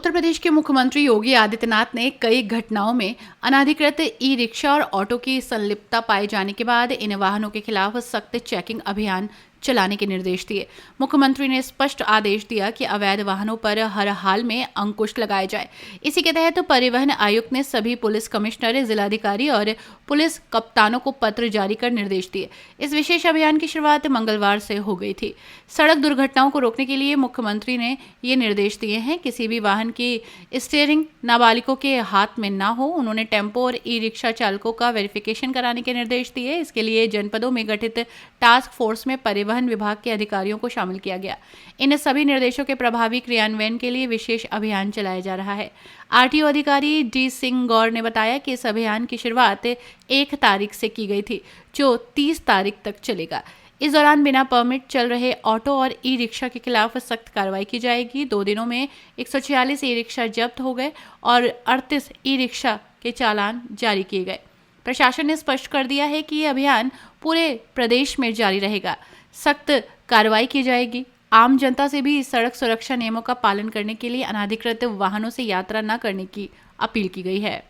उत्तर प्रदेश के मुख्यमंत्री योगी आदित्यनाथ ने कई घटनाओं में अनाधिकृत ई रिक्शा और ऑटो की संलिप्तता पाए जाने के बाद इन वाहनों के खिलाफ सख्त चेकिंग अभियान चलाने के निर्देश दिए। मुख्यमंत्री ने स्पष्ट आदेश दिया कि अवैध वाहनों पर हर हाल में अंकुश लगाया जाए। इसी के तहत परिवहन आयुक्त ने सभी पुलिस कमिश्नर, जिलाधिकारी और पुलिस कप्तानों को पत्र जारी कर निर्देश दिए। इस विशेष अभियान की शुरुआत मंगलवार से हो गई थी। सड़क दुर्घटनाओं को रोकने के लिए मुख्यमंत्री ने ये निर्देश दिए हैं। किसी भी वाहन की स्टीयरिंग नाबालिगों के हाथ में ना हो। उन्होंने टेम्पो और ई रिक्शा चालकों का वेरिफिकेशन कराने के निर्देश दिए। इसके लिए जनपदों में गठित टास्क फोर्स में परिवहन विभाग के अधिकारियों को शामिल किया गया। इन सभी निर्देशों के प्रभावी क्रियान्वयन के लिए विशेष अभियान चलाया जा रहा है। आरटीओ अधिकारी डी सिंह गौर ने बताया कि इस अभियान की शुरुआत 1 तारीख से की गई थी, जो 30 तारीख तक चलेगा। इस दौरान बिना परमिट चल रहे ऑटो और ई रिक्शा के खिलाफ सख्त कार्रवाई की जाएगी। 2 दिनों में 146 ई रिक्शा जब्त हो गए और 38 ई रिक्शा के चालान जारी किए गए। प्रशासन ने स्पष्ट कर दिया है कि ये अभियान पूरे प्रदेश में जारी रहेगा। सख्त कार्रवाई की जाएगी। आम जनता से भी सड़क सुरक्षा नियमों का पालन करने के लिए अनाधिकृत वाहनों से यात्रा न करने की अपील की गई है।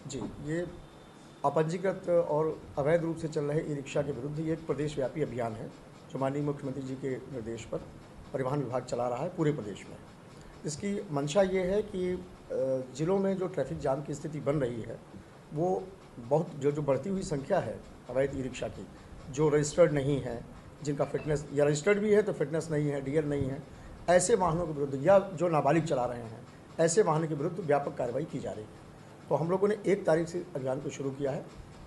जी, ये अपंजीकृत और अवैध रूप से चल रहे ई रिक्शा के विरुद्ध ये एक प्रदेश व्यापी अभियान है जो माननीय मुख्यमंत्री जी के निर्देश पर परिवहन विभाग चला रहा है पूरे प्रदेश में। इसकी मंशा ये है कि ज़िलों में जो ट्रैफिक जाम की स्थिति बन रही है वो बहुत जो बढ़ती हुई संख्या है अवैध ई रिक्शा की, जो रजिस्टर्ड नहीं है, जिनका फिटनेस या रजिस्टर्ड भी है तो फिटनेस नहीं है, डीएल नहीं है, ऐसे वाहनों के विरुद्ध या जो नाबालिग चला रहे हैं ऐसे वाहनों के विरुद्ध व्यापक कार्रवाई की जा रही है। तो हम लोगों ने 1 तारीख से अभियान को शुरू किया है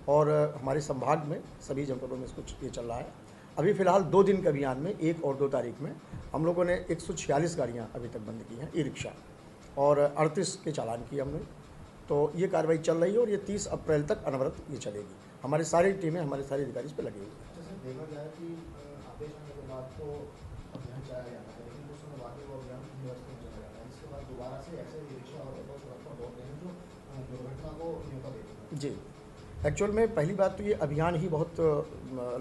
और हमारे संभाग में सभी जनपदों में इसको ये चल रहा है। अभी फ़िलहाल 2 दिन के अभियान में 1 और 2 तारीख में हम लोगों ने 146 गाड़ियाँ अभी तक बंद की हैं ई रिक्शा और 38 के चालान किए हमने। तो ये कार्रवाई चल रही है और ये 30 अप्रैल तक अनवरत ये चलेगी। हमारी सारी टीमें, हमारे सारे अधिकारी इस पर लगे हुए हैं। देखा जाए कि आदेश आने के बाद तो अभियान चलाया जाता है, लेकिन उस समय बाद वो अभियान निरस्त नहीं चला जाता है। इसके बाद दोबारा से ऐसे रिक्शा और ऑटो सुरक्षा दौड़ते हैं जो दुर्घटना को न्योता देते हैं। जी, एक्चुअल में पहली बात तो ये अभियान ही बहुत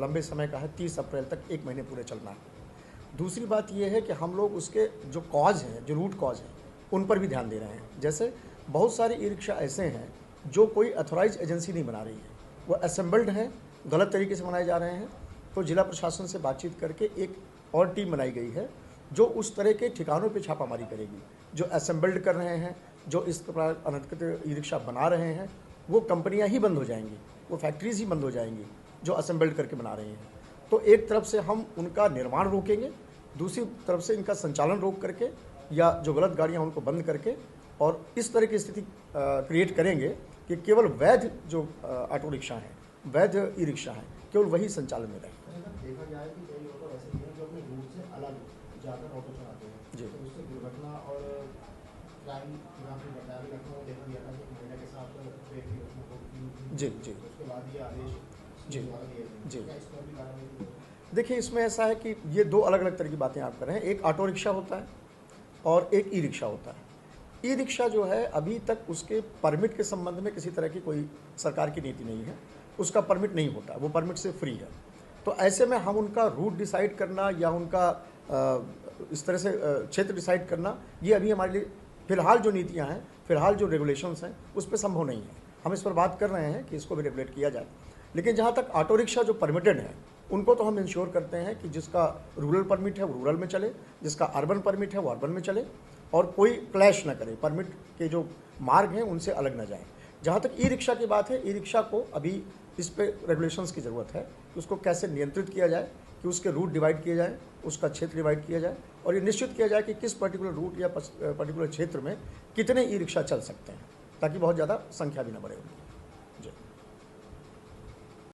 लंबे समय का है, 30 अप्रैल तक 1 महीने पूरे चलना है। दूसरी बात ये है कि हम लोग उसके जो कॉज हैं, जो रूट कॉज हैं, उन पर भी ध्यान दे रहे हैं। जैसे बहुत सारे ई रिक्शा ऐसे हैं जो कोई अथॉराइज एजेंसी नहीं बना रही है, वो असेंबल्ड हैं, गलत तरीके से बनाए जा रहे हैं। तो जिला प्रशासन से बातचीत करके एक और टीम बनाई गई है जो उस तरह के ठिकानों पे छापामारी करेगी। जो असेंबल्ड कर रहे हैं, जो इस प्रकार अनधिकृत ई रिक्शा बना रहे हैं, वो कंपनियां ही बंद हो जाएंगी, वो फैक्ट्रीज ही बंद हो जाएंगी जो असेंबल्ड करके बना रही हैं। तो एक तरफ से हम उनका निर्माण रोकेंगे, दूसरी तरफ से इनका संचालन रोक करके या जो गलत गाड़ियाँ उनको बंद करके और इस तरह की स्थिति क्रिएट करेंगे कि केवल वैध जो ऑटो रिक्शा हैं, वैध ई रिक्शा हैं, केवल वही संचालन में रहें। देखा जाए कि कई ऑटो ऐसे भी हैं जो अपने रूट से अलग जाकर ऑटो चलाते हैं। जी, तो उससे दुर्घटना और क्राइम काफ़ी बढ़ता है। लखनऊ में देखा गया था कि महिला के साथ ट्रेन की घटना हो। जी, जी, उसके बाद ये आदेश जी, द्वारा दिए थे। जी। क्या इस पर भी कार्रवाई की जाएगी? देखिए, इसमें ऐसा है कि ये 2 अलग-अलग तरह की बातें आप कर रहे हैं। एक ऑटो रिक्शा होता है और एक ई रिक्शा होता है। ई रिक्शा जो है अभी तक उसके परमिट के संबंध में किसी तरह की कोई सरकार की नीति नहीं है, उसका परमिट नहीं होता, वो परमिट से फ्री है। तो ऐसे में हम उनका रूट डिसाइड करना या उनका इस तरह से क्षेत्र डिसाइड करना, ये अभी हमारे लिए फ़िलहाल जो नीतियाँ हैं, फ़िलहाल जो रेगुलेशंस हैं, उस पर संभव नहीं है। हम इस पर बात कर रहे हैं कि इसको भी रेगुलेट किया जाए। लेकिन जहाँ तक ऑटो रिक्शा जो परमिटेड हैं, उनको तो हम इंश्योर करते हैं कि जिसका रूरल परमिट है वो रूरल में चले, जिसका अर्बन परमिट है वो अर्बन में चले और कोई क्लैश ना करे, परमिट के जो मार्ग हैं उनसे अलग ना जाए। जहाँ तक ई रिक्शा की बात है, ई रिक्शा को अभी इस पे रेगुलेशंस की ज़रूरत है कि उसको कैसे नियंत्रित किया जाए, कि उसके रूट डिवाइड किए जाए, उसका क्षेत्र डिवाइड किया जाए और ये निश्चित किया जाए कि किस पर्टिकुलर रूट या पर्टिकुलर क्षेत्र में कितने ई रिक्शा चल सकते हैं, ताकि बहुत ज़्यादा संख्या भी न बढ़े।